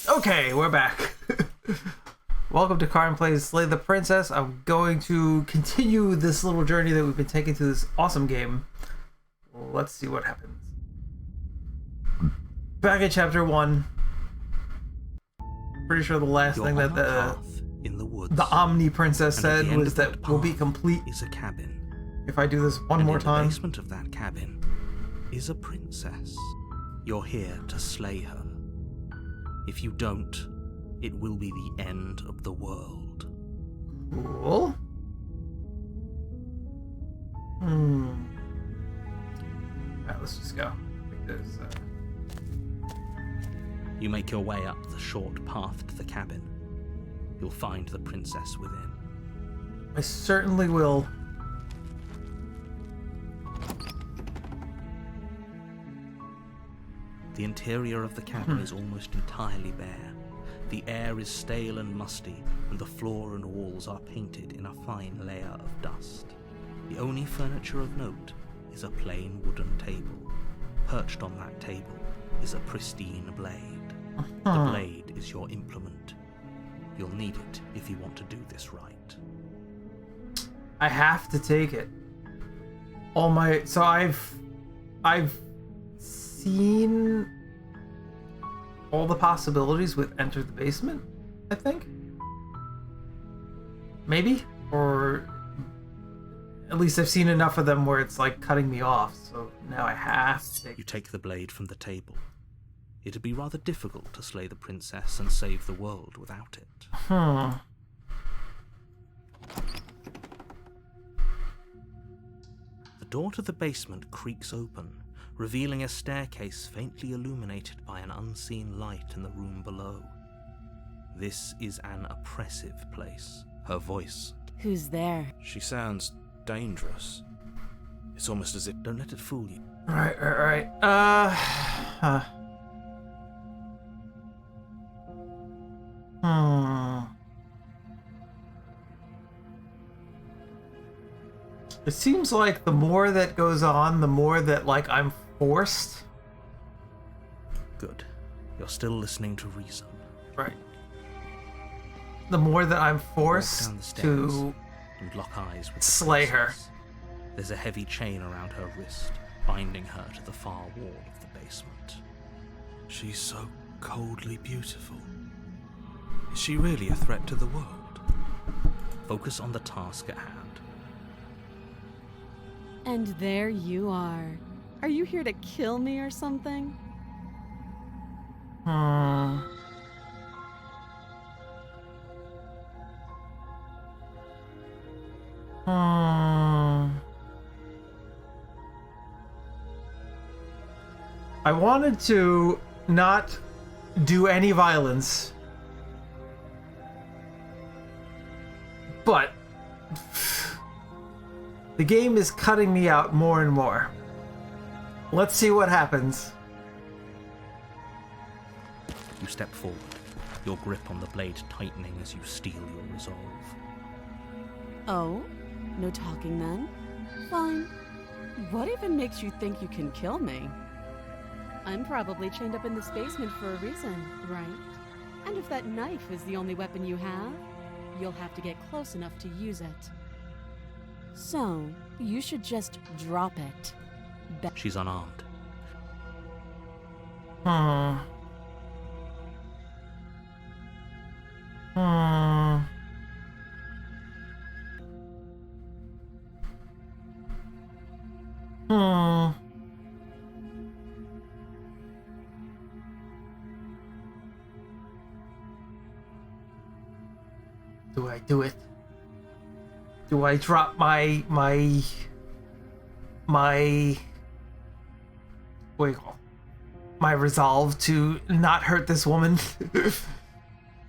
Okay, we're back. Welcome to Karin Plays Slay the Princess. I'm going to continue this little journey that we've been taking through this awesome game. Let's see what happens. Back in chapter 1. Pretty sure the last thing that the Omni Princess said was that we'll be complete is a cabin. If I do this one more time. In the basement of that cabin is a princess. You're here to slay her. If you don't, it will be the end of the world. Cool. Alright, let's just go. You make your way up the short path to the cabin. You'll find the princess within. I certainly will. The interior of the cabin is almost entirely bare. The air is stale and musty, and the floor and walls are painted in a fine layer of dust. The only furniture of note is a plain wooden table. Perched on that table is a pristine blade. The blade is your implement. You'll need it if you want to do this right. I have to take it. So I've seen all the possibilities with Enter the Basement, I think. Maybe? Or at least I've seen enough of them where it's like cutting me off, so now I have to take it. You take the blade from the table. It'd be rather difficult to slay the princess and save the world without it. The door to the basement creaks open, revealing a staircase faintly illuminated by an unseen light in the room below. This is an oppressive place. Her voice. Who's there? She sounds dangerous. It's almost as if, don't let it fool you. Right. It seems like the more that goes on, the more that, like, I'm forced. Good. You're still listening to reason. Right. The more that I'm forced to and lock eyes with slay her. There's a heavy chain around her wrist, binding her to the far wall of the basement. She's so coldly beautiful. Is she really a threat to the world? Focus on the task at hand. And there you are. Are you here to kill me or something? I wanted to not do any violence, but the game is cutting me out more and more. Let's see what happens. You step forward, your grip on the blade tightening as you steel your resolve. Oh? No talking then? Fine. What even makes you think you can kill me? I'm probably chained up in this basement for a reason, right? And if that knife is the only weapon you have, you'll have to get close enough to use it. So, you should just drop it. She's unarmed. Do I do it? Do I drop my what do you call it? My resolve to not hurt this woman?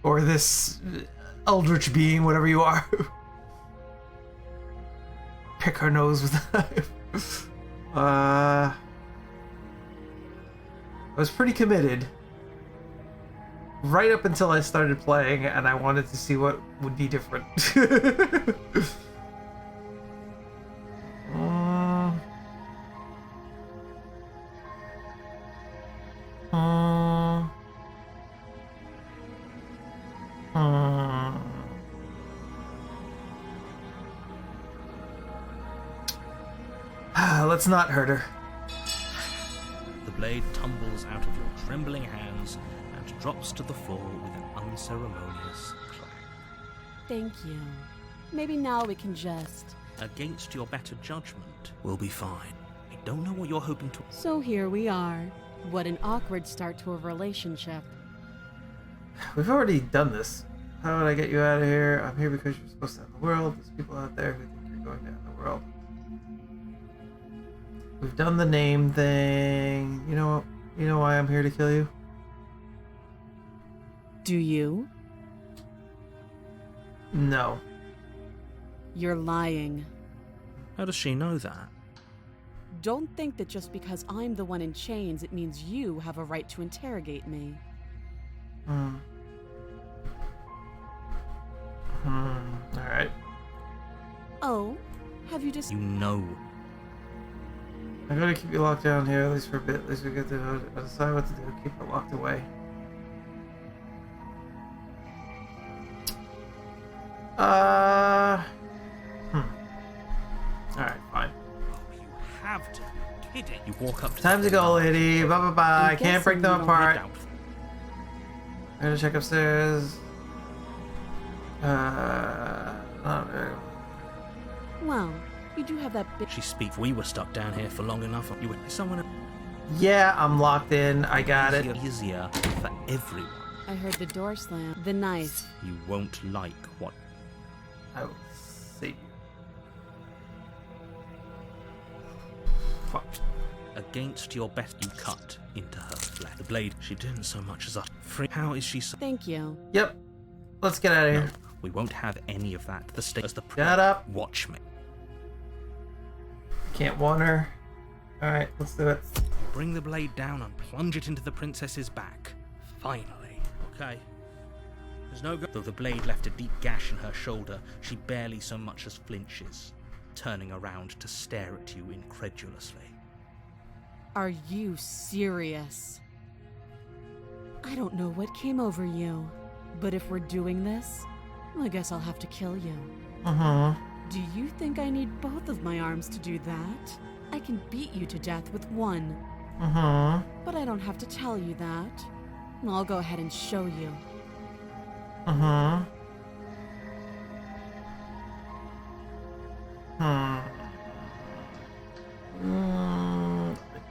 Or this eldritch being, whatever you are? Pick her nose with a knife. I was pretty committed right up until I started playing, and I wanted to see what would be different. Let's not hurt her. The blade tumbles out of your trembling hands and drops to the floor with an unceremonious crack. Thank you. Maybe now we can just... Against your better judgment, we'll be fine. I don't know what you're hoping to... So here we are. What an awkward start to a relationship. We've already done this. How would I get you out of here? I'm here because you're supposed to end the world. There's people out there who think you're going to end the world. We've done the name thing. You know what? You know why I'm here to kill you? Do you? No. You're lying. How does she know that? Don't think that just because I'm the one in chains, it means you have a right to interrogate me. Alright. Oh, have you just... You know. I'm gonna keep you locked down here, at least for a bit. At least we get to decide what to do. Keep it locked away. Alright, fine. Oh, you have to be kidding. You walk up to Time to go, lady. Bye bye bye. I'm Can't break guessing them you don't apart. Doubtful. I'm gonna check upstairs. Not very... Well, you do have that big... She speaks. We were stuck down here for long enough. You would someone Yeah, I'm locked in. I got it. easier for everyone. I heard the door slam. The knife. You won't like what I will see you. Fuck. against your best you cut into her flesh. The blade, she didn't so much as a free. How is she so? Thank you. Yep. Let's get out of No, here. we won't have any of that. The state as the Shut up. Watch me. Can't want her. Alright, let's do it. Bring the blade down and plunge it into the princess's back. Finally. Okay. There's no go. Though the blade left a deep gash in her shoulder, she barely so much as flinches, turning around to stare at you incredulously. Are you serious? I don't know what came over you, but if we're doing this, I guess I'll have to kill you. Do you think I need both of my arms to do that? I can beat you to death with one. But I don't have to tell you that. I'll go ahead and show you.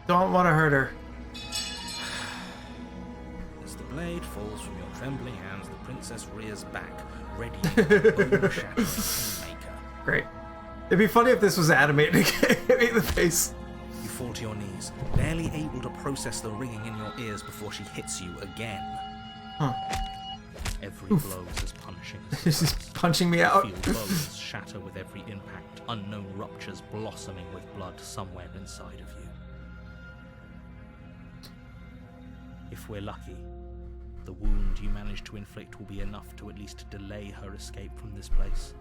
Don't want to hurt her. As the blade falls from your trembling hands, the princess rears back, ready to overshadow the maker. Great. It'd be funny if this was animated. Hit me in the face. You fall to your knees, barely able to process the ringing in your ears before she hits you again. Every blow is as punishing as She's just punching me out. feel bones shatter with every impact, unknown ruptures blossoming with blood somewhere inside of you. If we're lucky, the wound you manage to inflict will be enough to at least delay her escape from this place.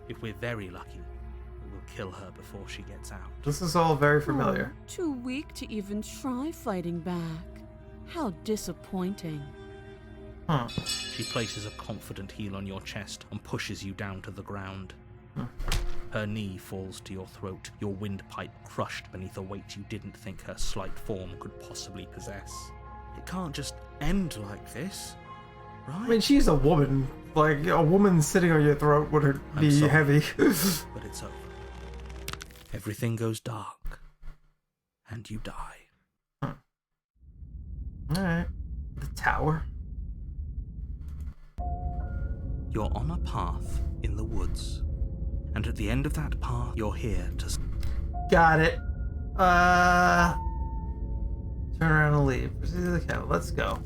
If we're very lucky, it will kill her before she gets out. This is all very familiar. Oh, too weak to even try fighting back. How disappointing. She places a confident heel on your chest and pushes you down to the ground. Her knee falls to your throat, your windpipe crushed beneath a weight you didn't think her slight form could possibly possess. It can't just end like this, right? I mean, she's a woman. Like, a woman sitting on your throat would be sorry. heavy. But it's over. Everything goes dark, and you die. Alright. The tower. You're on a path in the woods, and at the end of that path, you're here to... Got it. Turn around and leave. Proceed to the cabin. Let's go.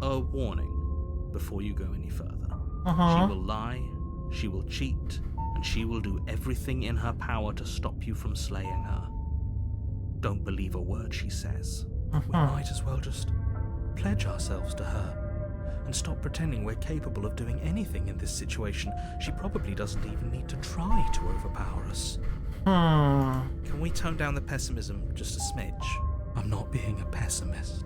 A warning before you go any further. She will lie, she will cheat, and she will do everything in her power to stop you from slaying her. Don't believe a word she says. We might as well just pledge ourselves to her and stop pretending we're capable of doing anything in this situation. She probably doesn't even need to try to overpower us. Can we tone down the pessimism just a smidge? I'm not being a pessimist.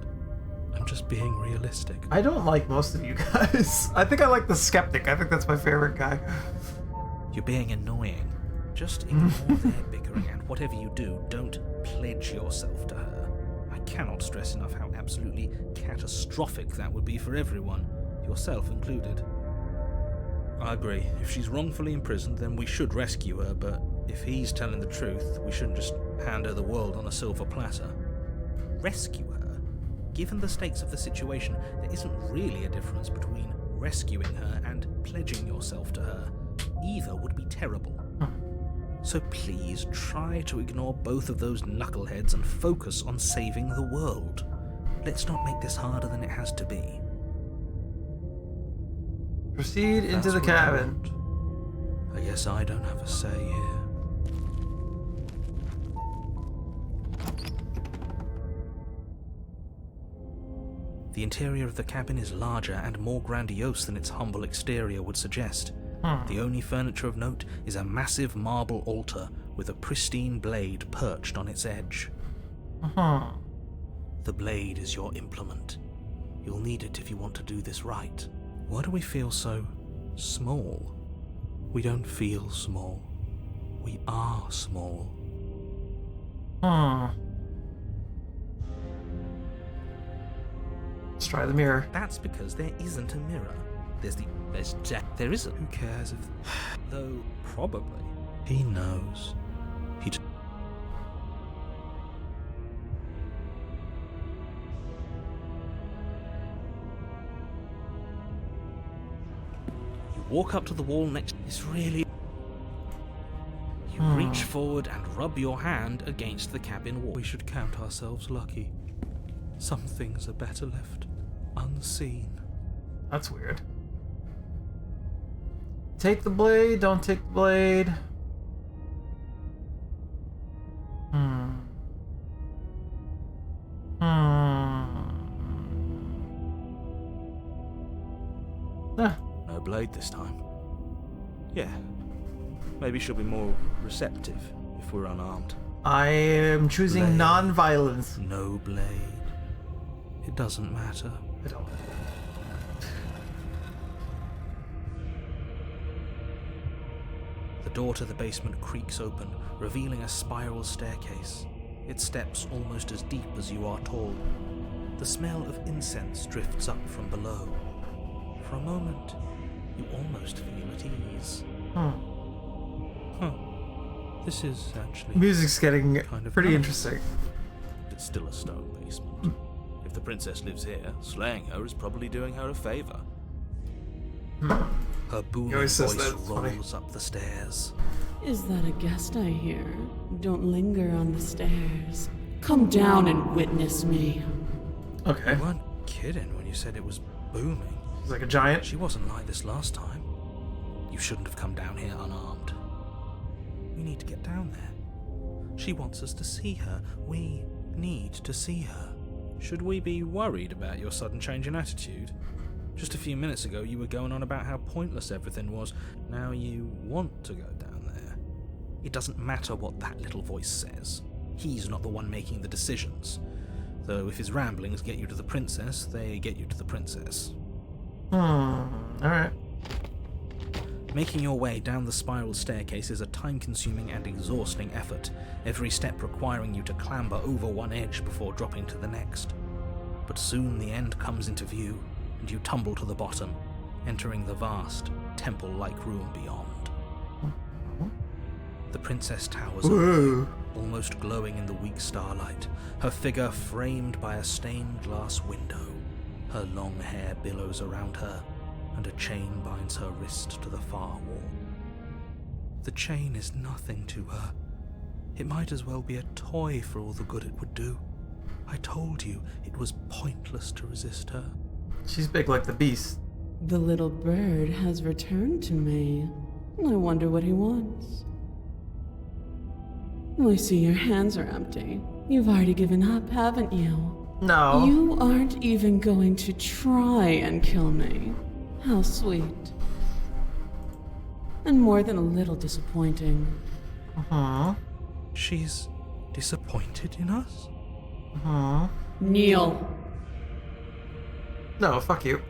I'm just being realistic. I don't like most of you guys. I think I like the skeptic. I think that's my favorite guy. You're being annoying. Just ignore their bickering and Whatever you do, don't pledge yourself to her. I cannot stress enough how absolutely catastrophic that would be for everyone, yourself included. I agree. If she's wrongfully imprisoned, then we should rescue her, but if he's telling the truth, we shouldn't just hand her the world on a silver platter. Rescue her? Given the stakes of the situation, there isn't really a difference between rescuing her and pledging yourself to her. Either would be terrible. So please try to ignore both of those knuckleheads and focus on saving the world. Let's not make this harder than it has to be. Proceed into That's the what I cabin. want. I guess I don't have a say here. The interior of the cabin is larger and more grandiose than its humble exterior would suggest. The only furniture of note is a massive marble altar with a pristine blade perched on its edge. The blade is your implement. You'll need it if you want to do this right. Why do we feel so small? We don't feel small. We are small. Let's try the mirror. That's because there isn't a mirror. There isn't. Who cares if... Though, probably. He knows. You walk up to the wall next... It's really... You reach forward and rub your hand against the cabin wall. We should count ourselves lucky. Some things are better left unseen. That's weird. Take the blade, don't take the blade. No blade this time. Yeah. Maybe she'll be more receptive if we're unarmed. I am choosing Blade. non-violence. No blade. It doesn't matter. I don't. The door to the basement creaks open, revealing a spiral staircase. Its steps almost as deep as you are tall. The smell of incense drifts up from below. For a moment, you almost feel at ease. This is actually... Music's getting kind of pretty nice. interesting. It's still a stone basement. If the princess lives here, slaying her is probably doing her a favor. Her booming always says voice that, it's funny. rolls up the stairs. Is that a guest I hear? Don't linger on the stairs. Come down and witness me. Okay. You weren't kidding when you said it was booming. It's like a giant. She wasn't like this last time. You shouldn't have come down here unarmed. We need to get down there. She wants us to see her. We need to see her. Should we be worried about your sudden change in attitude? Just a few minutes ago you were going on about how pointless everything was. Now you want to go down there. It doesn't matter what that little voice says. He's not the one making the decisions. Though if his ramblings get you to the princess, they get you to the princess. Alright. Making your way down the spiral staircase is a time-consuming and exhausting effort, every step requiring you to clamber over one edge before dropping to the next. But soon the end comes into view, and you tumble to the bottom, entering the vast, temple-like room beyond. The princess towers over, almost glowing in the weak starlight, her figure framed by a stained glass window. Her long hair billows around her, and a chain binds her wrist to the far wall. The chain is nothing to her. It might as well be a toy for all the good it would do. I told you it was pointless to resist her. She's big like the beast. The little bird has returned to me. I wonder what he wants. I see your hands are empty. You've already given up, haven't you? No. You aren't even going to try and kill me. How sweet. And more than a little disappointing. She's disappointed in us? Kneel. No, fuck you.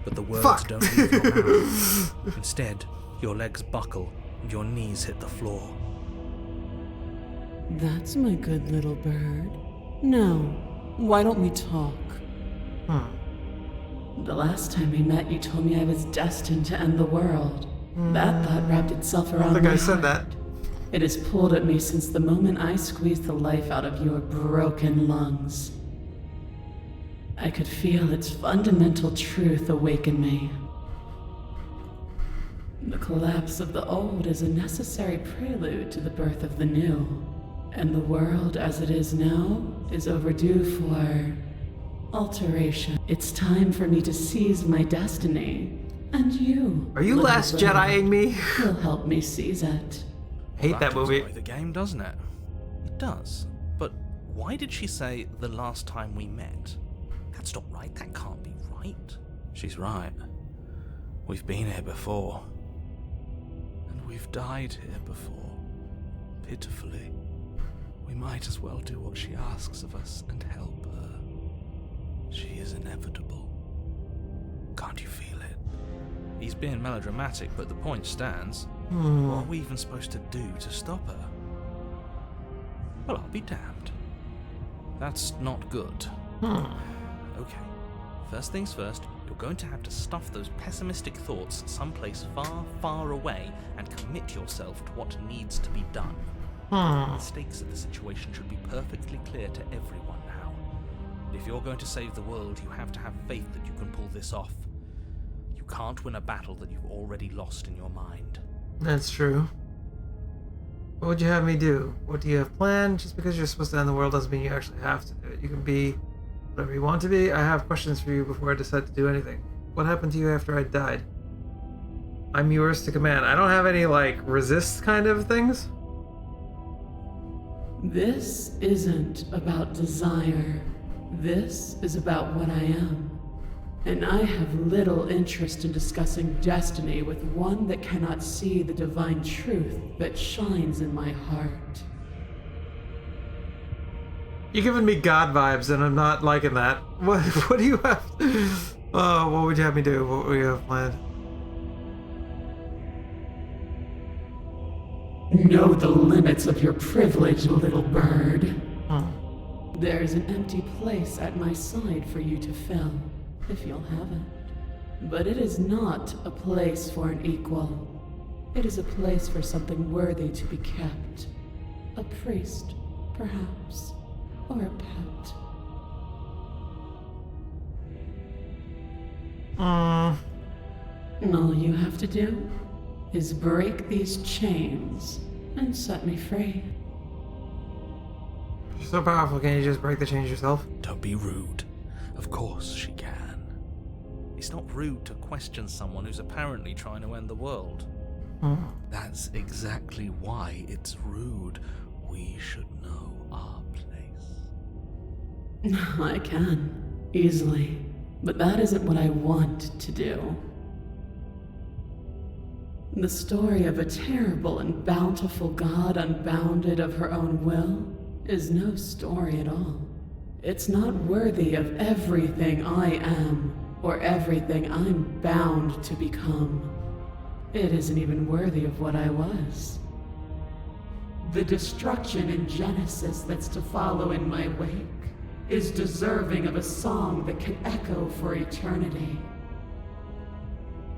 But the words Fuck. don't leave your mouth. Instead, your legs buckle and your knees hit the floor. That's my good little bird. Now, why don't we talk? The last time we met, you told me I was destined to end the world. That thought wrapped itself around I think my I said heart. that. It has pulled at me since the moment I squeezed the life out of your broken lungs. I could feel its fundamental truth awaken me. The collapse of the old is a necessary prelude to the birth of the new, and the world as it is now is overdue for alteration. It's time for me to seize my destiny, and you, Are you little Last bird, Jediing me? will help me seize it. Hate that movie. Enjoy the game, doesn't it? It does. But why did she say the last time we met? That's not right. That can't be right. She's right. We've been here before. And we've died here before. Pitifully. We might as well do what she asks of us and help her. She is inevitable. Can't you feel it? He's being melodramatic, but the point stands. What are we even supposed to do to stop her? Well, I'll be damned. That's not good. Okay. First things first, you're going to have to stuff those pessimistic thoughts someplace far, far away and commit yourself to what needs to be done. The stakes of the situation should be perfectly clear to everyone now. If you're going to save the world, you have to have faith that you can pull this off. You can't win a battle that you've already lost in your mind. That's true. What would you have me do? What do you have planned? Just because you're supposed to end the world doesn't mean you actually have to do it. You can be whatever you want to be. I have questions for you before I decide to do anything. What happened to you after I died? I'm yours to command. I don't have any, resist kind of things? This isn't about desire. This is about what I am. And I have little interest in discussing destiny with one that cannot see the divine truth that shines in my heart. You're giving me God vibes, and I'm not liking that. What do you have? Oh, what would you have me do? What would you have planned? Know the limits of your privilege, little bird. There's an empty place at my side for you to fill, if you'll have it. But it is not a place for an equal. It is a place for something worthy to be kept. A priest, perhaps, or a pet. All you have to do is break these chains and set me free. You're so powerful, can't you just break the chains yourself? Don't be rude. Of course she can. It's not rude to question someone who's apparently trying to end the world. That's exactly why it's rude. We should know our place. I can, easily. But that isn't what I want to do. The story of a terrible and bountiful god unbounded of her own will is no story at all. It's not worthy of everything I am, or everything I'm bound to become. It isn't even worthy of what I was. The destruction in Genesis that's to follow in my wake is deserving of a song that can echo for eternity.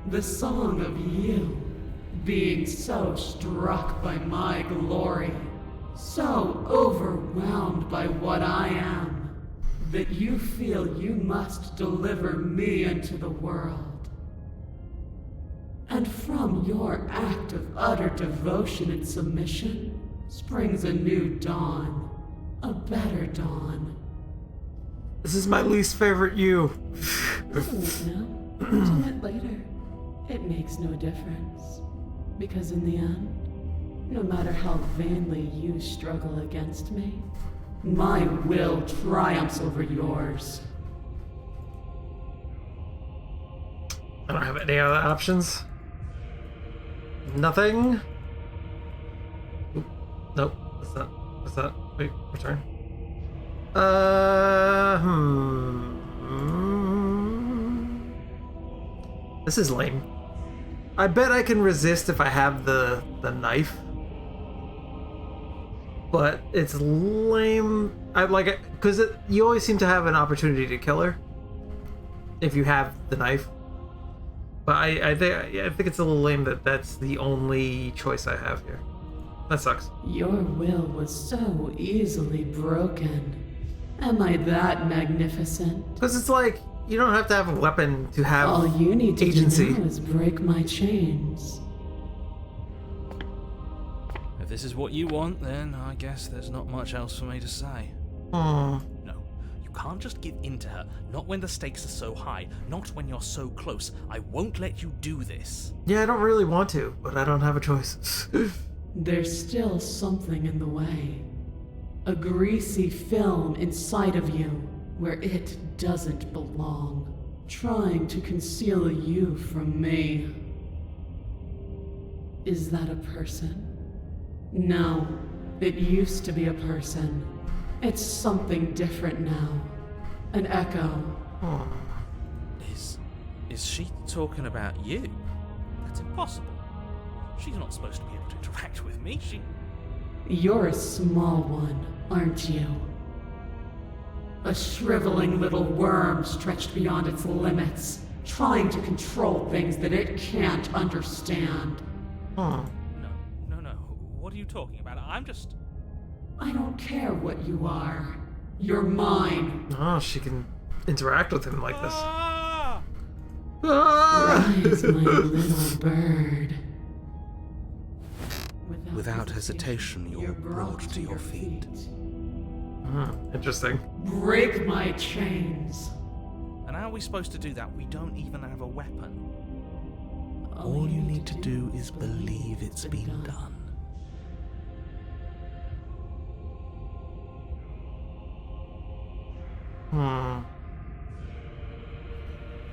The song of you, being so struck by my glory, so overwhelmed by what I am, that you feel you must deliver me into the world. And from your act of utter devotion and submission springs a new dawn, a better dawn. This is my least favorite you. Listen now, to it later. It makes no difference. Because in the end, no matter how vainly you struggle against me, my will triumphs over yours. I don't have any other options. Nothing. Oop, nope. What's that? Wait, return. This is lame. I bet I can resist if I have the knife. but it's lame. I like it because you always seem to have an opportunity to kill her if you have the knife. But I think it's a little lame that that's the only choice I have here. That sucks. Your will was so easily broken. Am I that magnificent? Because it's like you don't have to have a weapon to have All you need to agency. do now is break my chains. If this is what you want, then I guess there's not much else for me to say. Hmm. No, you can't just give in to her. Not when the stakes are so high. Not when you're so close. I won't let you do this. Yeah, I don't really want to, but I don't have a choice. There's still something in the way. A greasy film inside of you where it doesn't belong. Trying to conceal you from me. Is that a person? No, it used to be a person. It's something different now. An echo. Hmm. Is she talking about you? That's impossible. She's not supposed to be able to interact with me. You're a small one, aren't you? A shriveling little worm stretched beyond its limits, trying to control things that it can't understand. Hmm. No. What are you talking about? I don't care what you are. You're mine. Oh, she can interact with him like this. Ah! Ah! Rise, my little bird. Without hesitation, you're brought to your feet. Interesting. Break my chains. And how are we supposed to do that? We don't even have a weapon. All you need to do is believe it's been done.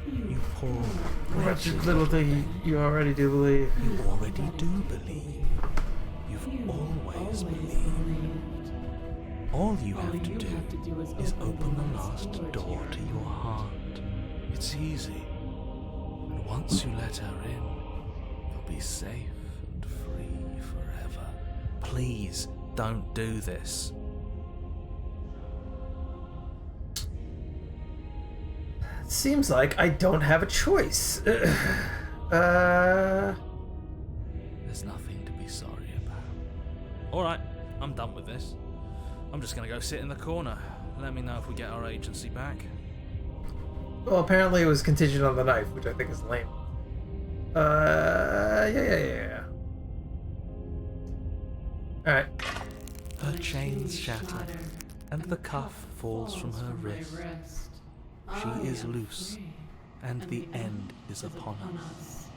You poor Wretched little thing, you already do believe. You already do believe. You've always believed. All you have to do is open the last door to your heart. It's easy. And once you let her in, you'll be safe and free forever. Please don't do this. Seems like I don't have a choice. There's nothing to be sorry about. Alright, I'm done with this. I'm just gonna go sit in the corner. Let me know if we get our agency back. Well, apparently it was contingent on the knife, which I think is lame. Yeah. Alright. Her chains shatter, and the cuff falls from her wrist. She is loose, and the end is upon us.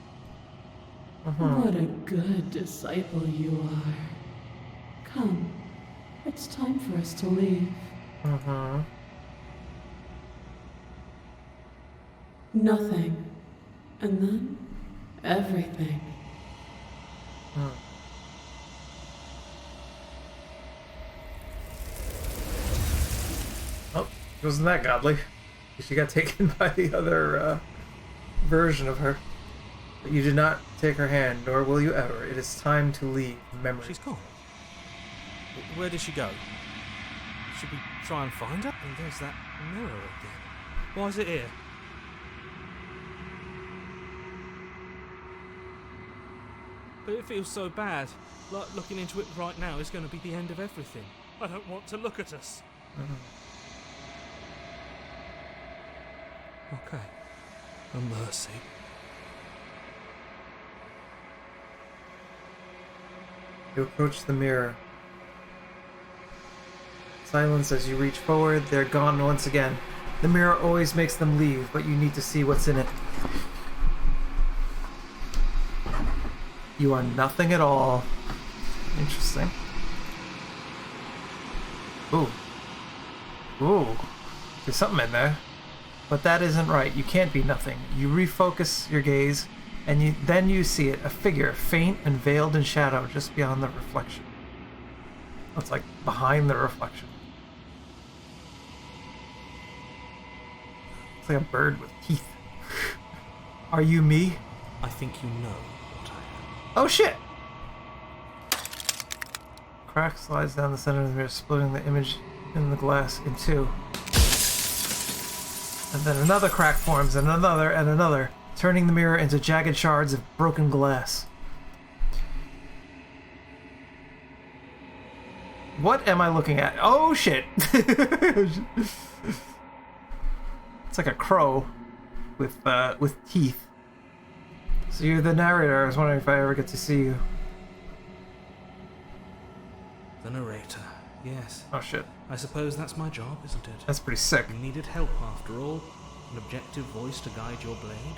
What a good disciple you are. Come, it's time for us to leave. Nothing, and then everything. Oh, wasn't that godly? She got taken by the other version of her. But you did not take her hand, nor will you ever. It is time to leave memory. She's gone. Where did she go? Should we try and find her? And there's that mirror again. Why is it here? But it feels so bad. Like looking into it right now is going to be the end of everything. I don't want to look at us. Okay. A mercy. You approach the mirror. Silence as you reach forward. They're gone once again. The mirror always makes them leave, but you need to see what's in it. You are nothing at all. Interesting. Ooh. There's something in there. But that isn't right. You can't be nothing. You refocus your gaze, and then you see it, a figure, faint and veiled in shadow, just beyond the reflection. It's like behind the reflection. It's like a bird with teeth. Are you me? I think you know what I am. Oh shit! crack slides down the center of the mirror, splitting the image in the glass in two. And then another crack forms, and another, turning the mirror into jagged shards of broken glass. What am I looking at? Oh shit! It's like a crow with teeth. So you're the narrator. I was wondering if I ever get to see you. The narrator, yes. Oh shit. I suppose that's my job, isn't it? That's pretty sick. You needed help after all. An objective voice to guide your blade.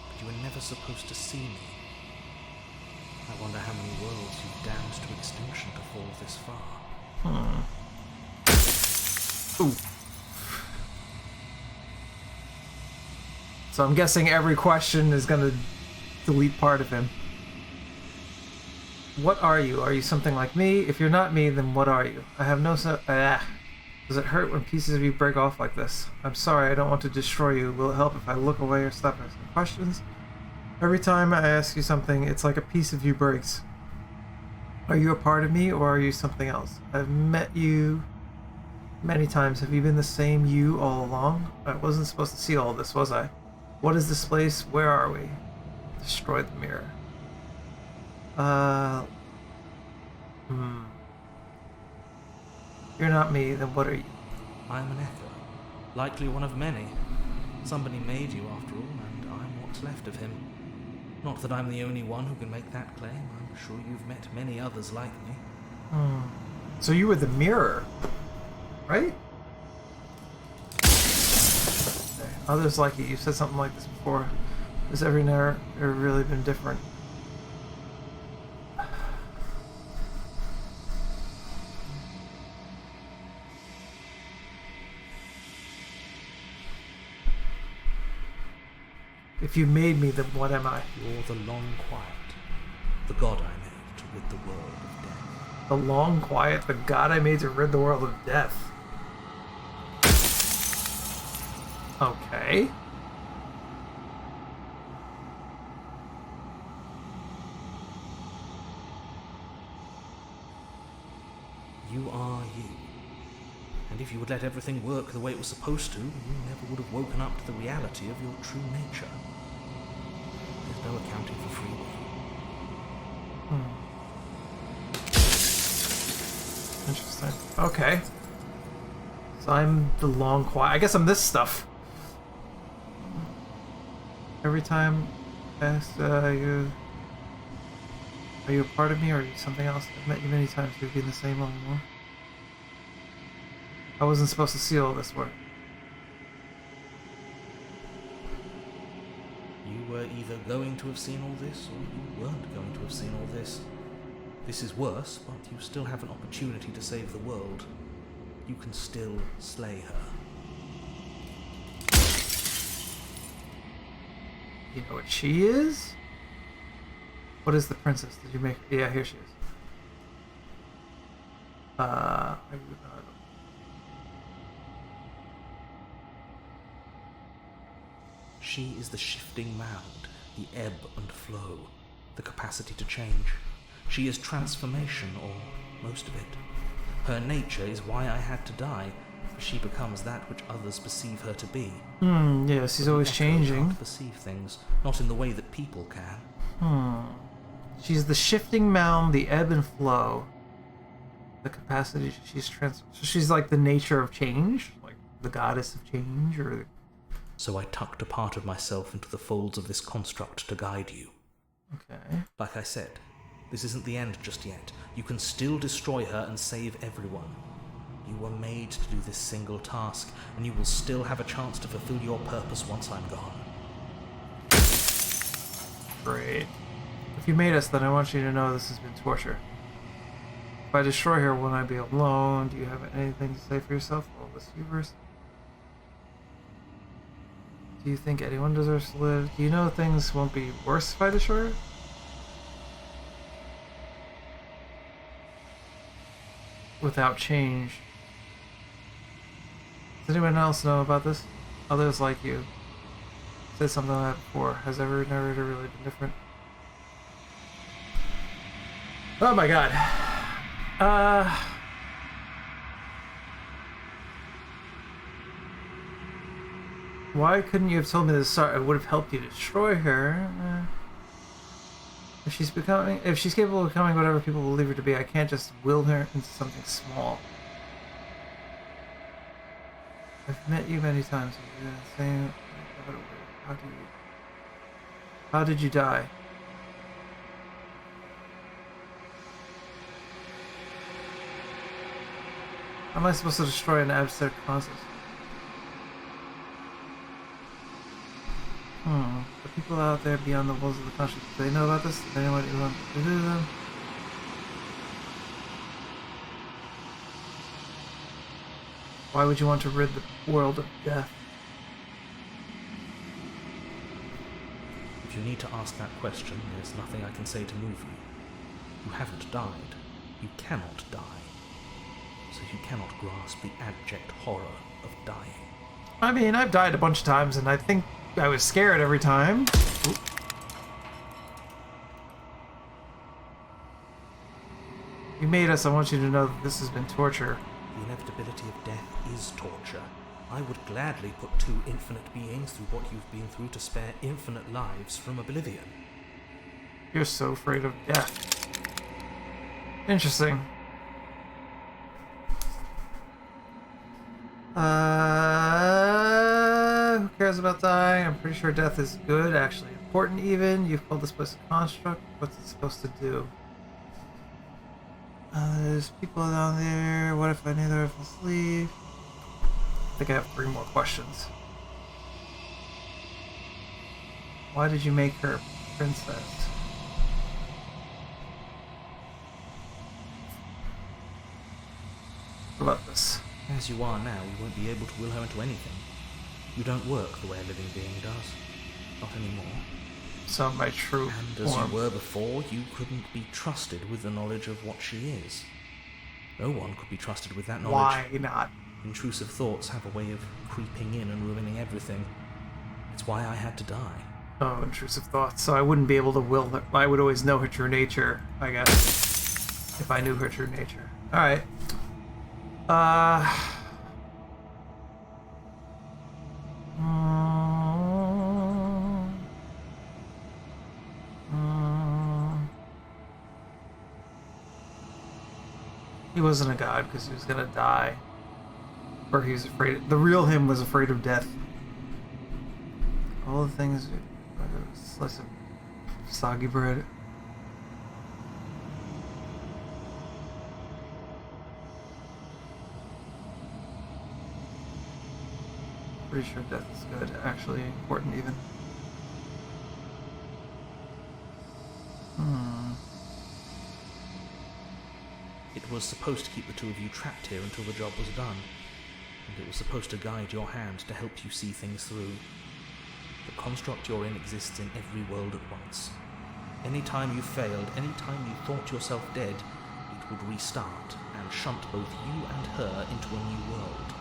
But you were never supposed to see me. I wonder how many worlds you've damned to extinction to fall this far. Ooh. So I'm guessing every question is gonna delete part of him. What are you? Are you something like me? If you're not me, then what are you? I have no Does it hurt when pieces of you break off like this? I'm sorry, I don't want to destroy you. Will it help if I look away or stop asking questions? Every time I ask you something, it's like a piece of you breaks. Are you a part of me, or are you something else? I've met you many times. Have you been the same you all along? I wasn't supposed to see all this, was I? What is this place? Where are we? Destroyed the mirror. You're not me, then what are you? I'm an echo. Likely one of many. Somebody made you after all, and I'm what's left of him. Not that I'm the only one who can make that claim. I'm sure you've met many others like me. So you were the mirror, right? Others like you. You said something like this before. Has every narrator really been different? If you made me, then what am I? You're the long quiet, the god I made to rid the world of death. The long quiet, the god I made to rid the world of death. Okay. You are you. And if you would let everything work the way it was supposed to, you never would have woken up to the reality of your true nature. There's no accounting for free will. Interesting. Okay. So I'm the long quiet. I guess I'm this stuff. Every time I ask you, are you a part of me or are you something else? I've met you many times. We've been the same all along. I wasn't supposed to see all this work. You were either going to have seen all this, or you weren't going to have seen all this. This is worse, but you still have an opportunity to save the world. You can still slay her. You know what she is? What is the princess? Did you make? Yeah, here she is. I would not. She is the shifting mound, the ebb and flow, the capacity to change. She is transformation, or most of it. Her nature is why I had to die, for she becomes that which others perceive her to be. Yes, she's But always the echo changing. can't perceive things, not in the way that people can. She's the shifting mound, the ebb and flow. The capacity, so she's like the nature of change? Like the goddess of change, or... So I tucked a part of myself into the folds of this construct to guide you. Okay. Like I said, this isn't the end just yet. You can still destroy her and save everyone. You were made to do this single task, and you will still have a chance to fulfill your purpose once I'm gone. Great. If you made us, then I want you to know this has been torture. If I destroy her, won't I be alone? Do you have anything to say for yourself, all this universe? Do you think anyone deserves to live? Do you know things won't be worse if I destroy her? Without change. Does anyone else know about this? Others like you. Said something like that before. Has every narrator really been different? Oh my god. Uh... Why couldn't you have told me this? Sorry, I would have helped you destroy her. If she's capable of becoming whatever people believe her to be, I can't just will her into something small. I've met you many times. How did you die? How am I supposed to destroy an abstract concept? The people out there beyond the walls of the conscious, do they know about this? Do they know what you want to do to them? Why would you want to rid the world of death? If you need to ask that question, there's nothing I can say to move you. You haven't died. You cannot die. So you cannot grasp the abject horror of dying. I mean, I've died a bunch of times, and I think I was scared every time. Oop. You made us. I want you to know that this has been torture. The inevitability of death is torture. I would gladly put two infinite beings through what you've been through to spare infinite lives from oblivion. You're so afraid of death. Interesting. Who cares about dying? I'm pretty sure death is good, actually important even. You've called this place a construct. What's it supposed to do? There's people down there. What if I knew they were asleep? I think I have 3 more questions. Why did you make her princess? What about this? As you are now, you won't be able to will her into anything. You don't work the way a living being does. Not anymore. So my true And as form. you were before, you couldn't be trusted with the knowledge of what she is. No one could be trusted with that knowledge. Why not? Intrusive thoughts have a way of creeping in and ruining everything. It's why I had to die. Oh, intrusive thoughts. So I wouldn't be able to will her. I would always know her true nature, I guess. If I knew her true nature. Alright. He wasn't a god because he was gonna die. Or he was afraid. The real him was afraid of death. All the things. A slice of soggy bread. Pretty sure death is good. Actually, important even. It was supposed to keep the two of you trapped here until the job was done. And it was supposed to guide your hand to help you see things through. The construct you're in exists in every world at once. Any time you failed, any time you thought yourself dead, it would restart and shunt both you and her into a new world.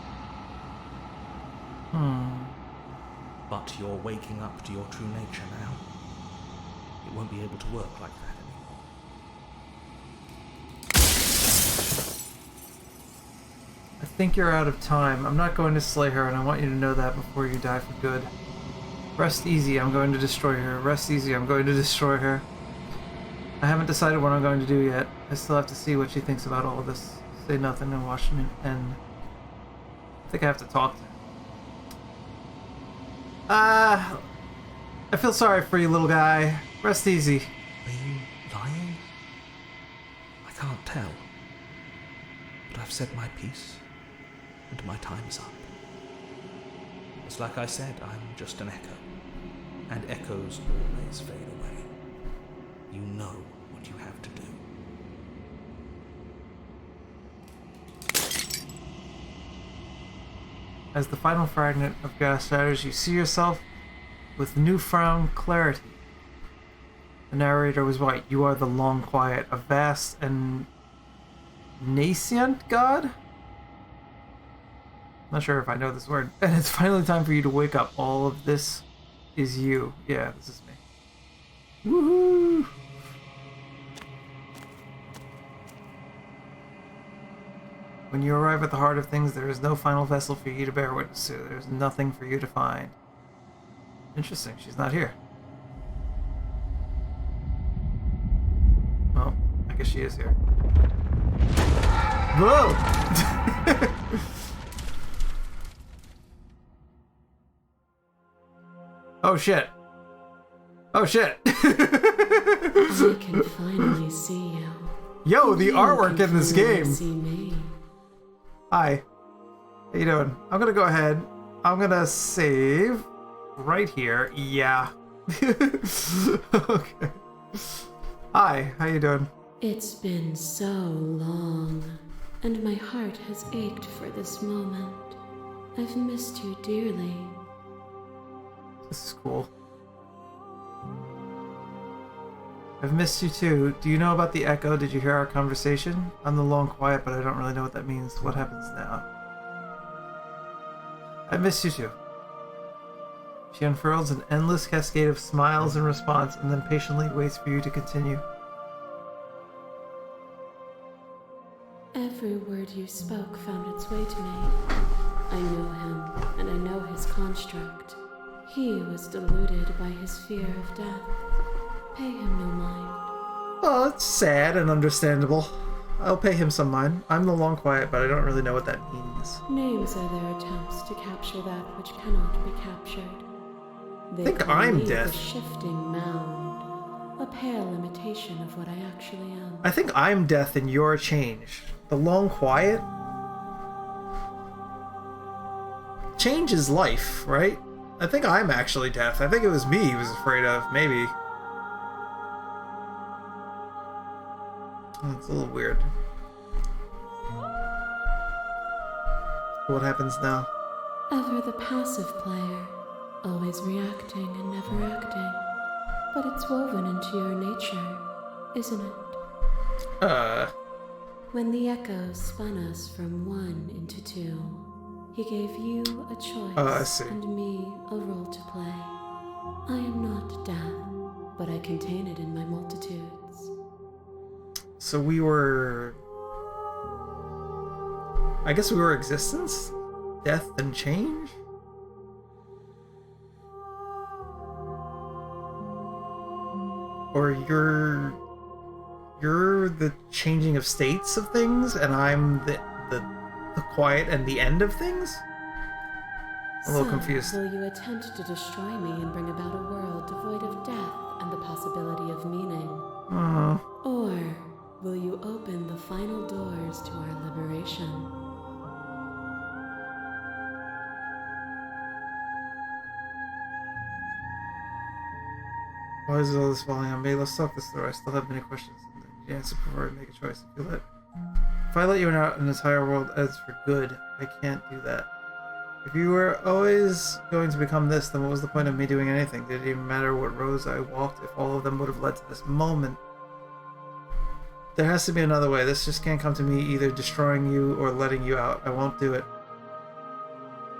But you're waking up to your true nature now. It won't be able to work like that anymore. I think you're out of time. I'm not going to slay her, and I want you to know that before you die for good. Rest easy, I'm going to destroy her. Rest easy, I'm going to destroy her. I haven't decided what I'm going to do yet. I still have to see what she thinks about all of this. Say nothing and watch me end. I think I have to talk to her. I feel sorry for you, little guy. Rest easy. Are you lying? I can't tell. But I've said my piece, and my time's up. It's like I said, I'm just an echo. And echoes always fade away. You know what you have to do. As the final fragment of gas shatters, you see yourself with newfound clarity. The narrator was right. You are the long quiet, a vast and nascent god? Not sure if I know this word. And it's finally time for you to wake up. All of this is you. Yeah, this is me. Woohoo! When you arrive at the heart of things, there is no final vessel for you to bear witness to. There is nothing for you to find. Interesting, she's not here. Well, I guess she is here. Whoa! Oh shit. Oh shit. I can finally see you. Yo, the You artwork can in this finally game. See me. Hi. How you doing? I'm gonna go ahead. I'm gonna save right here. Yeah. Okay. Hi, how you doing? It's been so long, and my heart has ached for this moment. I've missed you dearly. This is cool. I've missed you too. Do you know about the echo? Did you hear our conversation? I'm the long quiet, but I don't really know what that means. What happens now? I miss you too. She unfurls an endless cascade of smiles in response and then patiently waits for you to continue. Every word you spoke found its way to me. I know him, and I know his construct. He was deluded by his fear of death. Pay him no mind. Oh, it's sad and understandable. I'll pay him some mind. I'm the long quiet, but I don't really know what that means. Names are their attempts to capture that which cannot be captured. They I think call I'm me death. the shifting mound, a pale imitation of what I actually am. I think I'm death and you're change. The long quiet? Change is life, right? I think I'm actually death. I think it was me he was afraid of, maybe. Oh, it's a little weird. What happens now? Ever the passive player, always reacting and never acting. But it's woven into your nature, isn't it? When the echoes spun us from one into two, he gave you a choice I see. and me a role to play. I am not death, but I contain it in my multitudes. So we were... I guess we were existence? Death and change? Or you're the changing of states of things, and I'm the quiet and the end of things? I'm a little confused. Will you attempt to destroy me and bring about a world devoid of death and the possibility of meaning? Or will you open the final doors to our liberation? Why is all this falling on me? Let's talk this through. I still have many questions. The answer before I make a choice. If I let you out, an entire world ends for good. I can't do that. If you were always going to become this, then what was the point of me doing anything? Did it even matter what roads I walked if all of them would have led to this moment? There has to be another way. This just can't come to me either destroying you or letting you out. I won't do it.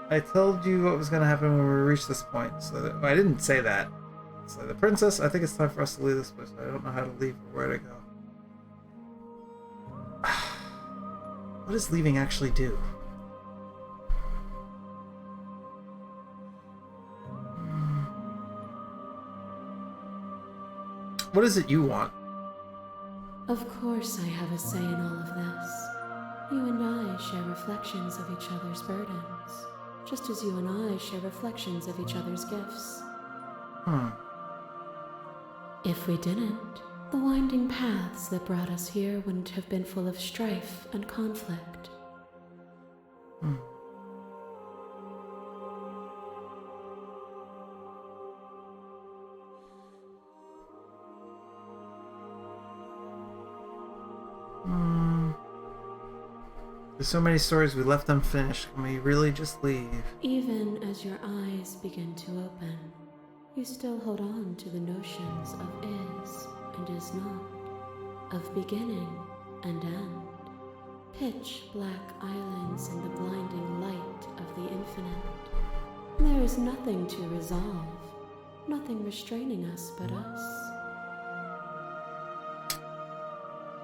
I told you what was going to happen when we reached this point. So I didn't say that. So the princess, I think it's time for us to leave this place. I don't know how to leave or where to go. What does leaving actually do? What is it you want? Of course I have a say in all of this. You and I share reflections of each other's burdens, just as you and I share reflections of each other's gifts. If we didn't, the winding paths that brought us here wouldn't have been full of strife and conflict. There's so many stories we left unfinished. Can we really just leave? Even as your eyes begin to open, you still hold on to the notions of is and is not, of beginning and end, pitch black islands in the blinding light of the infinite. There is nothing to resolve, nothing restraining us but us.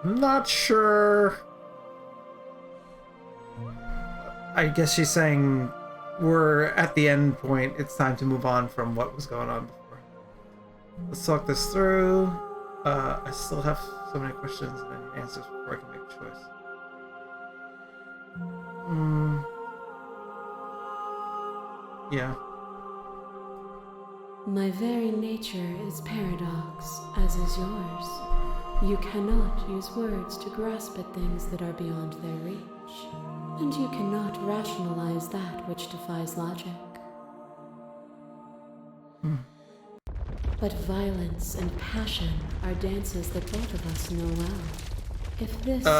I'm not sure. I guess she's saying we're at the end point. It's time to move on from what was going on before. Let's talk this through. I still have so many questions and I need answers before I can make a choice. Yeah. My very nature is paradox, as is yours. You cannot use words to grasp at things that are beyond their reach, and you cannot rationalize that which defies logic. But violence and passion are dances that both of us know well. If this is what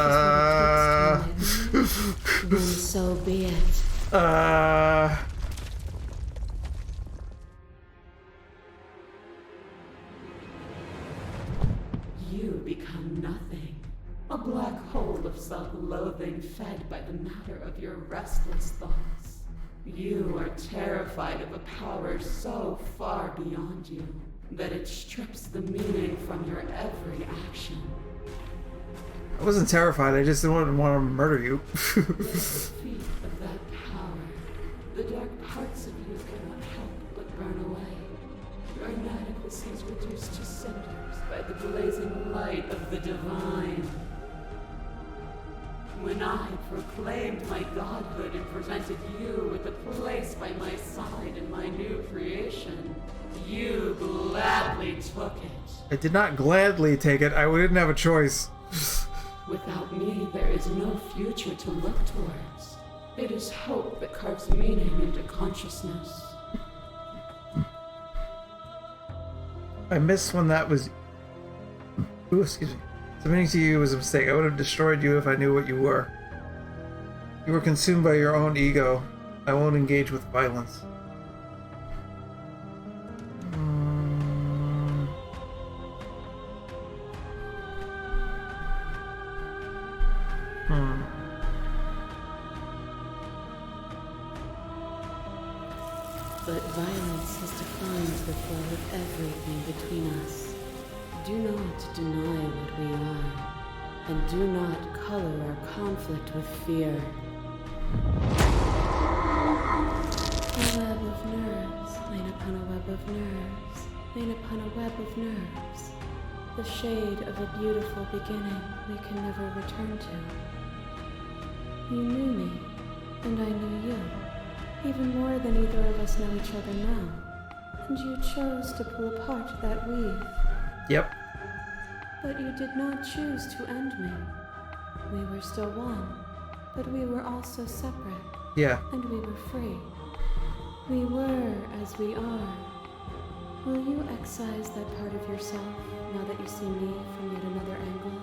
it takes to enlighten me, then so be it. You become nothing. A black hole of self-loathing fed by the matter of your restless thoughts. You are terrified of a power so far beyond you that it strips the meaning from your every action. I wasn't terrified, I just didn't want to murder you. With the defeat of that power, the dark parts of you cannot help but burn away. Your inadequacy is reduced to cinders by the blazing light of the divine. When I proclaimed my godhood and presented you with a place by my side in my new creation, you gladly took it. I did not gladly take it. I didn't have a choice. Without me, there is no future to look towards. It is hope that carves meaning into consciousness. I missed when that was... Ooh, excuse me. Submitting to you was a mistake. I would have destroyed you if I knew what you were. You were consumed by your own ego. I won't engage with violence. But violence has defined the flow of everything between us. Do not deny what we are, and do not color our conflict with fear. A web of nerves, laid upon a web of nerves, laid upon a web of nerves. The shade of a beautiful beginning we can never return to. You knew me, and I knew you, even more than either of us know each other now. And you chose to pull apart that weave. Yep. But you did not choose to end me. We were still one, but we were also separate. Yeah. And we were free. We were as we are. Will you excise that part of yourself now that you see me from yet another angle?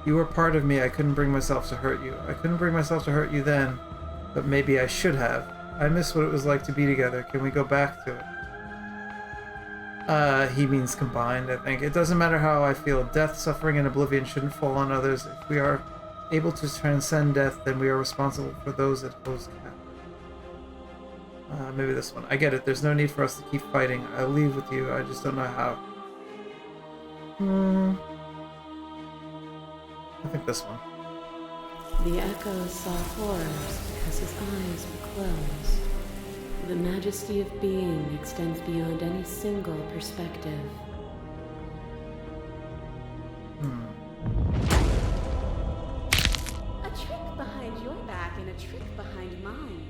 You were part of me. I couldn't bring myself to hurt you. I couldn't bring myself to hurt you then, but maybe I should have. I miss what it was like to be together. Can we go back to it? He means combined, I think. It doesn't matter how I feel. Death, suffering, and oblivion shouldn't fall on others. If we are able to transcend death, then we are responsible for those that pose cap. Maybe this one. I get it. There's no need for us to keep fighting. I leave with you. I just don't know how. I think this one. The echo saw horrors because his eyes were closed. The majesty of being extends beyond any single perspective. A trick behind your back and a trick behind mine.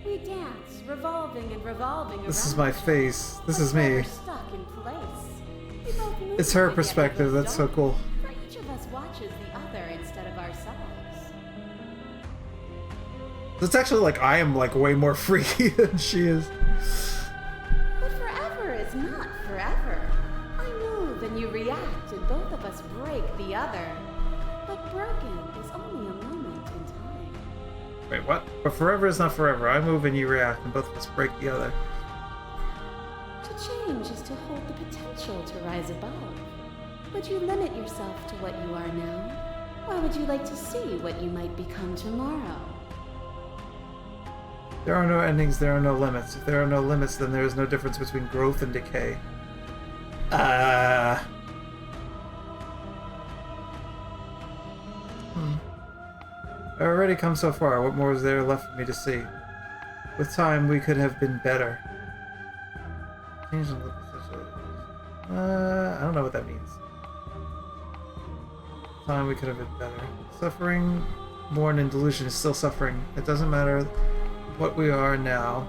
We dance, revolving and revolving. This is around my each other, face. This but is me. never stuck in place. We both move It's her together, perspective. though That's so don't. cool. For each of us watches the other instead of ourselves. It's actually like I am like way more freaky than she is. But forever is not forever. I move and you react, and both of us break the other. But broken is only a moment in time. Wait, what? But forever is not forever. I move and you react, and both of us break the other. To change is to hold the potential to rise above. Would you limit yourself to what you are now? Or would you like to see what you might become tomorrow? There are no endings, there are no limits. If there are no limits, then there is no difference between growth and decay. I've already come so far. What more is there left for me to see? With time, we could have been better. Change the look of such a... I don't know what that means. With time, we could have been better. Suffering born in delusion is still suffering. It doesn't matter what we are now.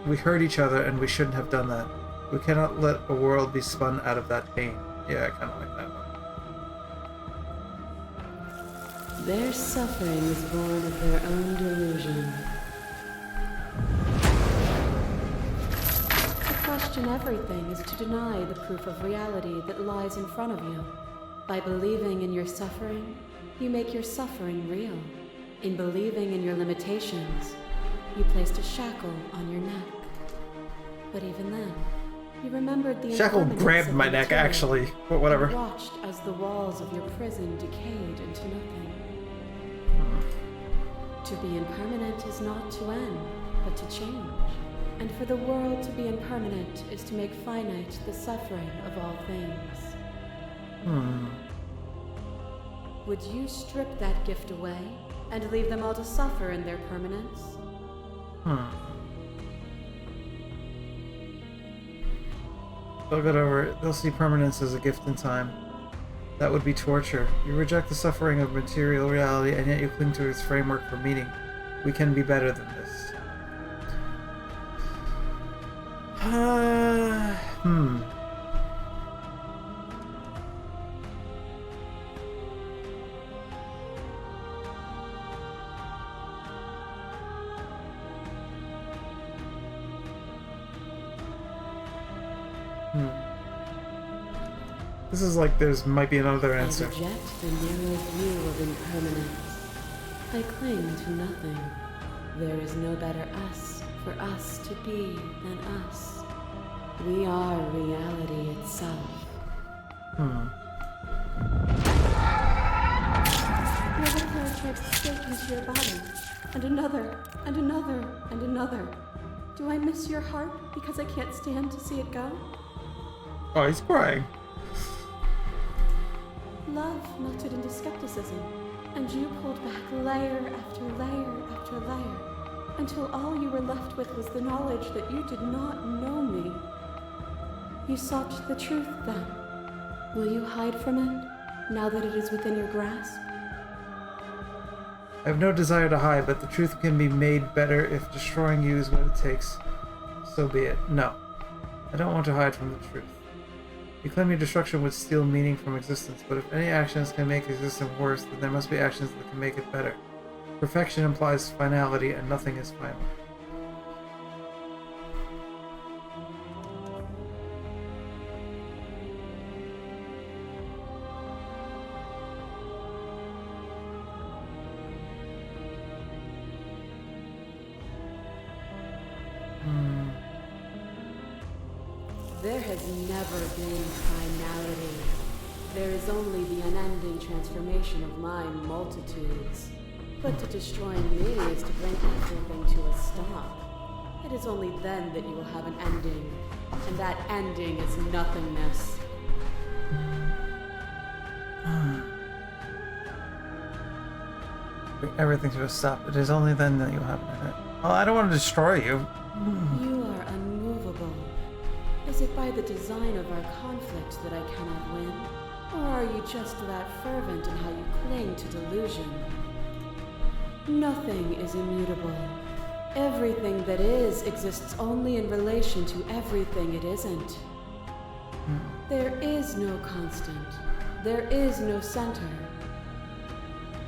We hurt each other, and we shouldn't have done that. We cannot let a world be spun out of that pain. Yeah, I kind of like that one. Their suffering is born of their own delusion. To question everything is to deny the proof of reality that lies in front of you. By believing in your suffering, you make your suffering real. In believing in your limitations, you placed a shackle on your neck. But even then, you remembered the Shackle impermanence grabbed of my the neck, material actually. But whatever. and watched as the walls of your prison decayed into nothing. To be impermanent is not to end, but to change. And for the world to be impermanent is to make finite the suffering of all things. Would you strip that gift away and leave them all to suffer in their permanence? They'll get over it. They'll see permanence as a gift in time. That would be torture. You reject the suffering of material reality, and yet you cling to its framework for meaning. We can be better than this. This is like there's might be another answer. I reject the narrow view of impermanence. I cling to nothing. There is no better us for us to be than us. We are reality itself. Your little hair tried to stake into your body, and another, and another, and another. Do I miss your heart because I can't stand to see it go? Oh, he's crying. Love melted into skepticism, and you pulled back layer after layer after layer, until all you were left with was the knowledge that you did not know me. You sought the truth then. Will you hide from it, now that it is within your grasp? I have no desire to hide, but the truth can be made better if destroying you is what it takes. So be it. No. I don't want to hide from the truth. You claim your destruction would steal meaning from existence, but if any actions can make existence worse, then there must be actions that can make it better. Perfection implies finality, and nothing is final. There has never been finality. There is only the unending transformation of my multitudes. But to destroying me is to bring everything to a stop. It is only then that you will have an ending, and that ending is nothingness. Bring everything to a stop. It is only then that you have an end. Oh, I don't want to destroy you. You are unmovable. Is it by the design of our conflict that I cannot win? Or are you just that fervent in how you cling to delusion? Nothing is immutable. Everything that is exists only in relation to everything it isn't. There is no constant. There is no center.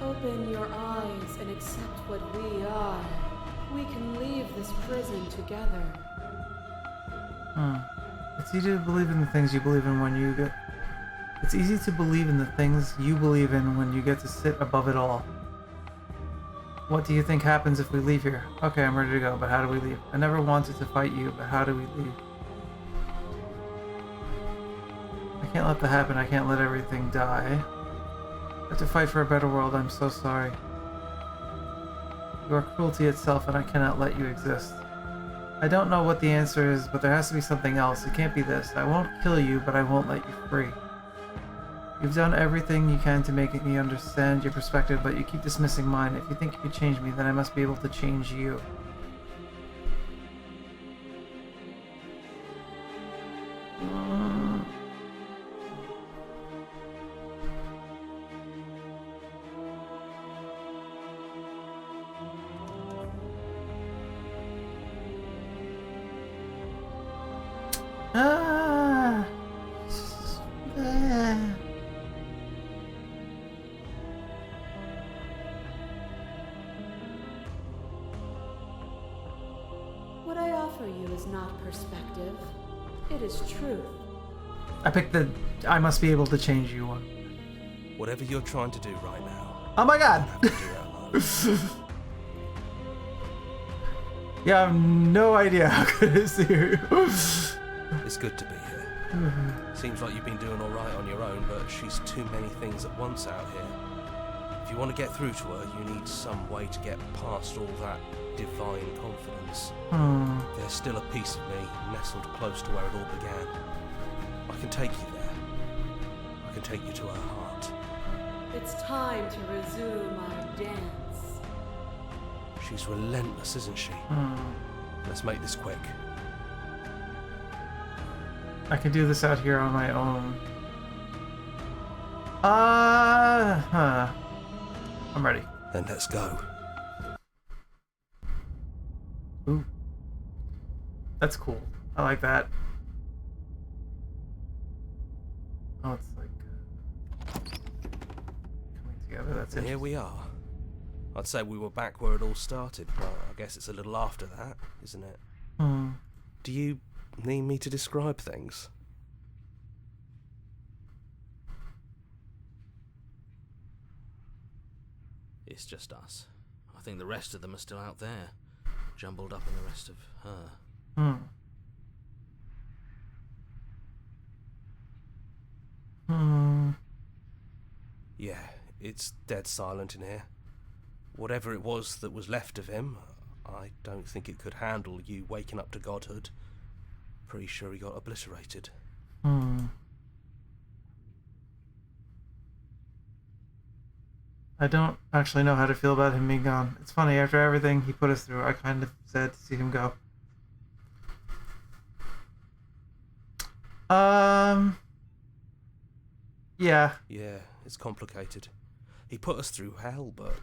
Open your eyes and accept what we are. We can leave this prison together. It's easy to believe in the things you believe in when you get... It's easy to believe in the things you believe in when you get to sit above it all. What do you think happens if we leave here? Okay, I'm ready to go, but how do we leave? I never wanted to fight you, but how do we leave? I can't let that happen. I can't let everything die. I have to fight for a better world. I'm so sorry. You are cruelty itself, and I cannot let you exist. I don't know what the answer is, but there has to be something else. It can't be this. I won't kill you, but I won't let you free. You've done everything you can to make me understand your perspective, but you keep dismissing mine. If you think you can change me, then I must be able to change you. What I offer you is not perspective. It is truth. I picked the I must be able to change you one. Whatever you're trying to do right now, Oh my god! you have to do it alone. Yeah, I have no idea how good it is here. It's good to be here. Seems like you've been doing all right on your own, but she's too many things at once out here. If you want to get through to her, you need some way to get past all that divine confidence. There's still a piece of me nestled close to where it all began. I can take you there. I can take you to her heart. It's time to resume our dance. She's relentless, isn't she? Let's make this quick. I can do this out here on my own. I'm ready. Then let's go. Ooh. That's cool. I like that. Oh, it's like coming together. That's And it. here we are. I'd say we were back where it all started, but I guess it's a little after that, isn't it? Do you need me to describe things? It's just us. I think the rest of them are still out there, jumbled up in the rest of her. Yeah, it's dead silent in here. Whatever it was that was left of him, I don't think it could handle you waking up to godhood. Pretty sure he got obliterated. I don't actually know how to feel about him being gone. It's funny, after everything he put us through, I kind of sad to see him go. Yeah. Yeah, it's complicated. He put us through hell, but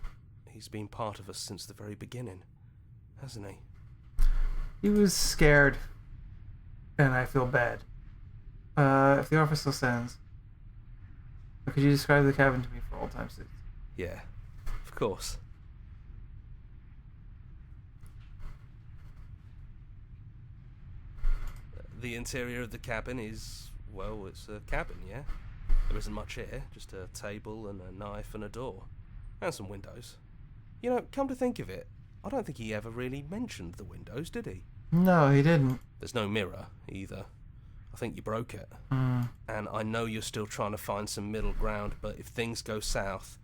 he's been part of us since the very beginning, hasn't he? He was scared, and I feel bad. If the offer still stands, could you describe the cabin to me for old time's sake? Yeah, of course. The interior of the cabin is, well, it's a cabin, yeah? There isn't much here, just a table and a knife and a door. And some windows. You know, come to think of it, I don't think he ever really mentioned the windows, did he? No, he didn't. There's no mirror, either. I think you broke it. And I know you're still trying to find some middle ground, but if things go south,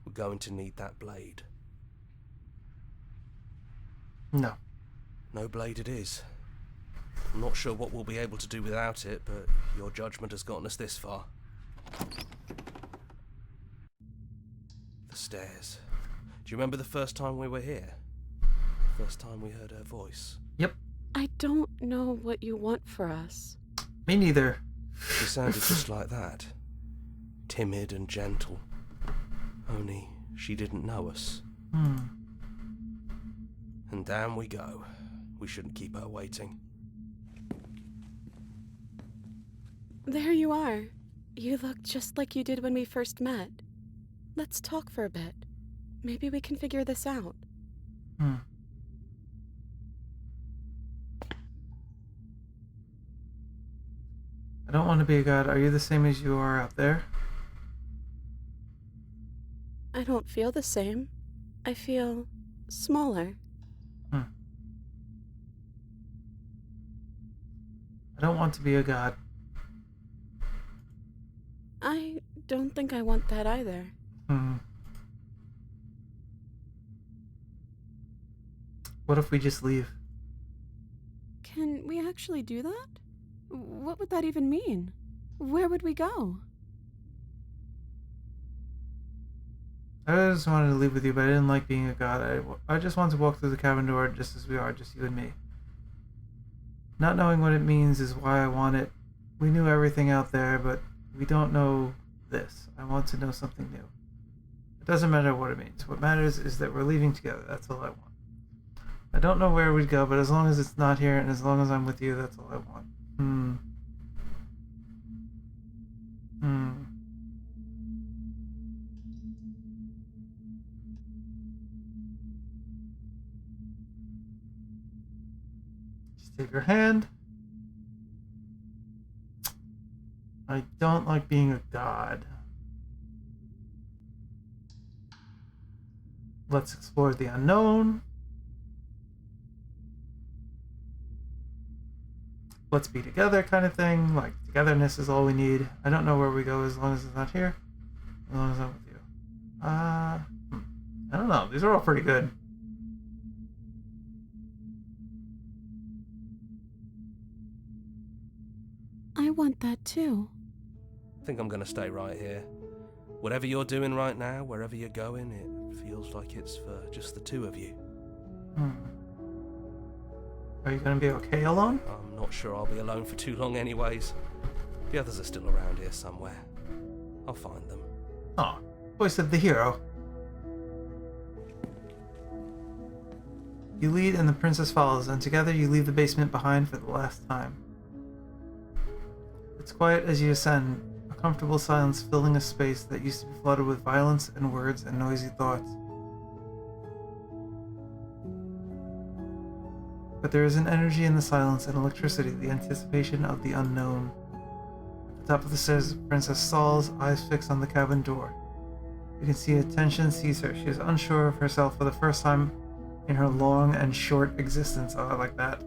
we're going to need that blade. No. No blade it is. I'm not sure what we'll be able to do without it, but your judgment has gotten us this far. The stairs. Do you remember the first time we were here? First time we heard her voice? Yep. I don't know what you want for us. Me neither. She sounded just like that. Timid and gentle. Only she didn't know us. And down we go. We shouldn't keep her waiting. There you are. You look just like you did when we first met. Let's talk for a bit. Maybe we can figure this out. I don't want to be a god. Are you the same as you are out there? I don't feel the same. I feel smaller. I don't want to be a god. I don't think I want that either. What if we just leave? Can we actually do that? What would that even mean? Where would we go? I just wanted to leave with you, but I didn't like being a god. I just wanted to walk through the cabin door just as we are, just you and me. Not knowing what it means is why I want it. We knew everything out there, but we don't know this. I want to know something new. It doesn't matter what it means. What matters is that we're leaving together. That's all I want. I don't know where we'd go, but as long as it's not here and as long as I'm with you, that's all I want. Just take her hand. I don't like being a god. Let's explore the unknown. Let's be together kind of thing. Like, togetherness is all we need. I don't know where we go as long as it's not here. As long as I'm with you. I don't know. These are all pretty good. I want that too. I think I'm gonna stay right here. Whatever you're doing right now, wherever you're going, it feels like it's for just the two of you. Are you gonna be okay alone? I'm not sure I'll be alone for too long anyways. The others are still around here somewhere. I'll find them. Oh, voice of the hero. You lead and the princess follows, and together you leave the basement behind for the last time. It's quiet as you ascend, a comfortable silence filling a space that used to be flooded with violence and words and noisy thoughts. But there is an energy in the silence and electricity, the anticipation of the unknown. At the top of the stairs, the princess stalls, eyes fixed on the cabin door. You can see a tension seize her. She is unsure of herself for the first time in her long and short existence. Oh, I like that.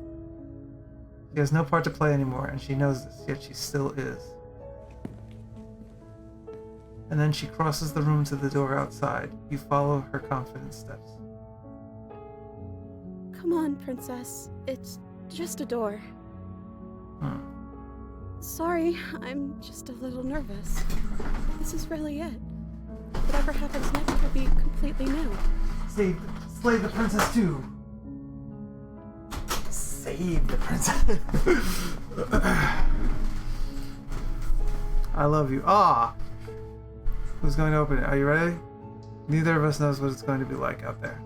She has no part to play anymore, and she knows this, yet she still is. And then she crosses the room to the door outside. You follow her confident steps. Come on, princess. It's just a door. Sorry, I'm just a little nervous. This is really it. Whatever happens next will be completely new. Slay the princess too. Save the princess. I love you. Who's going to open it? Are you ready? Neither of us knows what it's going to be like out there.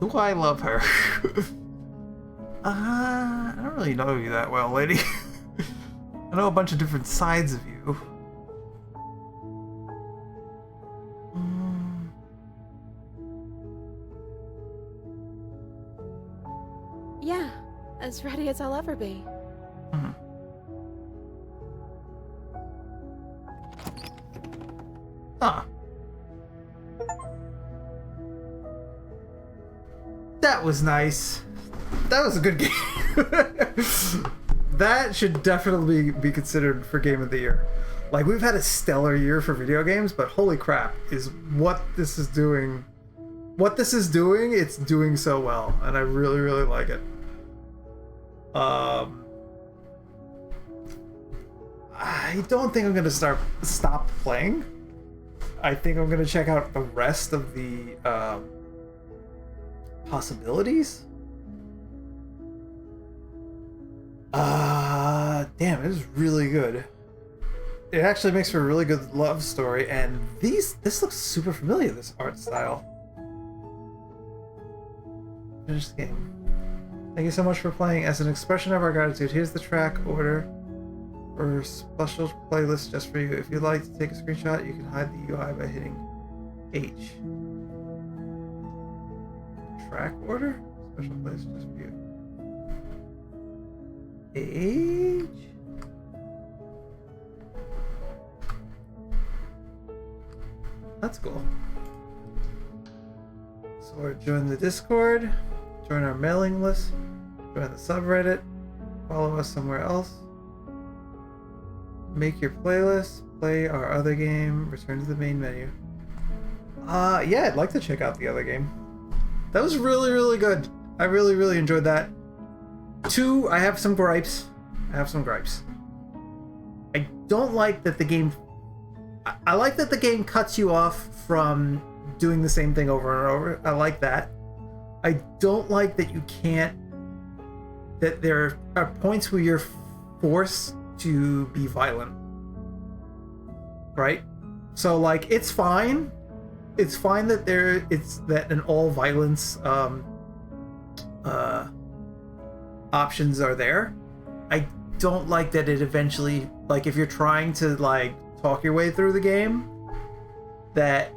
Do I love her? I don't really know you that well, lady. I know a bunch of different sides of you. Yeah, as ready as I'll ever be. That was nice. That was a good game. That should definitely be considered for Game of the Year. Like, we've had a stellar year for video games, but holy crap, is what this is doing. What this is doing, it's doing so well, and I really, really like it. I don't think I'm gonna stop playing. I think I'm gonna check out the rest of the possibilities. Damn, it is really good. It actually makes for a really good love story, and this looks super familiar, this art style. Finish the game. Thank you so much for playing. As an expression of our gratitude, here's the track order for special playlist just for you. If you'd like to take a screenshot, you can hide the UI by hitting H. Track order? Special playlist just for you. H? That's cool. So join the Discord, join our mailing list, join the subreddit, follow us somewhere else, make your playlist, play our other game, return to the main menu. Yeah, I'd like to check out the other game. That was really, really good. I really, really enjoyed that. 2, I have some gripes. I don't like that the game... I like that the game cuts you off from doing the same thing over and over. I like that. I don't like that you can't... that there are points where you're forced to be violent. Right? So, like, it's fine. It's fine that that an all violence options are there. I don't like that it eventually, like, if you're trying to like talk your way through the game, that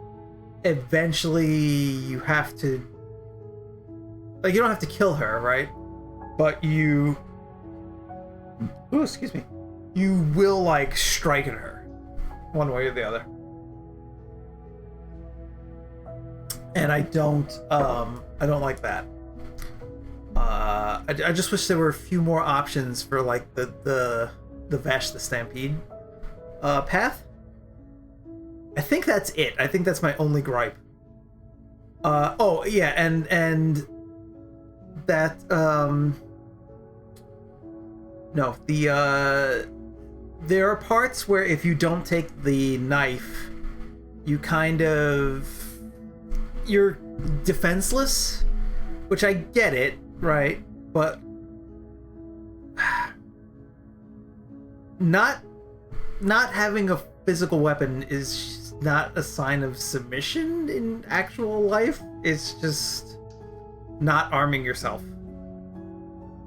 eventually you have to, like, you don't have to kill her, right? But you, ooh, excuse me, you will like strike at her one way or the other. And I don't like that. I just wish there were a few more options for like the Vash the Stampede path. I think that's it. I think that's my only gripe. Oh yeah, and that no, there are parts where if you don't take the knife, you're defenseless, which I get it, right? But not having a physical weapon is not a sign of submission in actual life. It's just not arming yourself.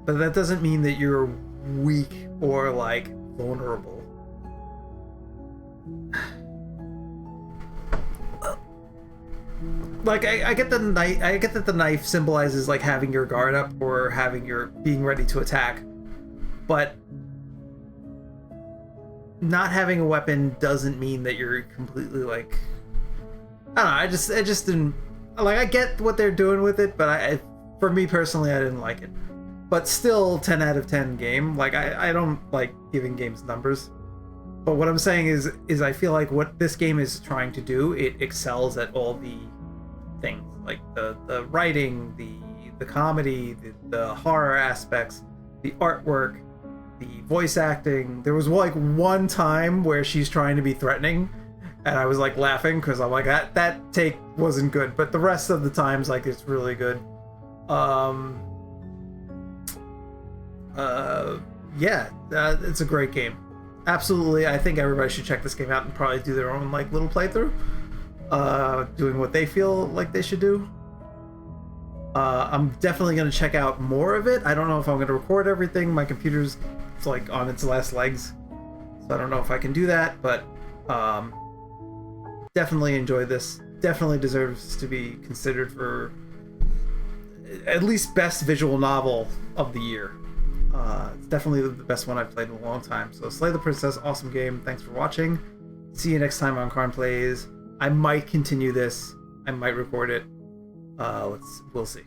But that doesn't mean that you're weak or like vulnerable. Like I get the knife. I get that the knife symbolizes like having your guard up or having your being ready to attack, but not having a weapon doesn't mean that you're completely like. I don't know. I just didn't like. I get what they're doing with it, but for me personally, I didn't like it. But still, 10 out of 10 game. Like I don't like giving games numbers. But what I'm saying is I feel like what this game is trying to do, it excels at all the things, like the writing, the comedy, the horror aspects, the artwork, the voice acting. There was like one time where she's trying to be threatening, and I was like laughing because I'm like that take wasn't good, but the rest of the times like it's really good. It's a great game. Absolutely, I think everybody should check this game out and probably do their own like little playthrough, doing what they feel like they should do. I'm definitely going to check out more of it. I don't know if I'm going to record everything. My computer's like on its last legs, so I don't know if I can do that, but definitely enjoyed this. Definitely deserves to be considered for at least best visual novel of the year. It's definitely the best one I've played in a long time. So Slay the Princess, awesome game. Thanks for watching. See you next time on Karn Plays. I might continue this. I might record it. We'll see.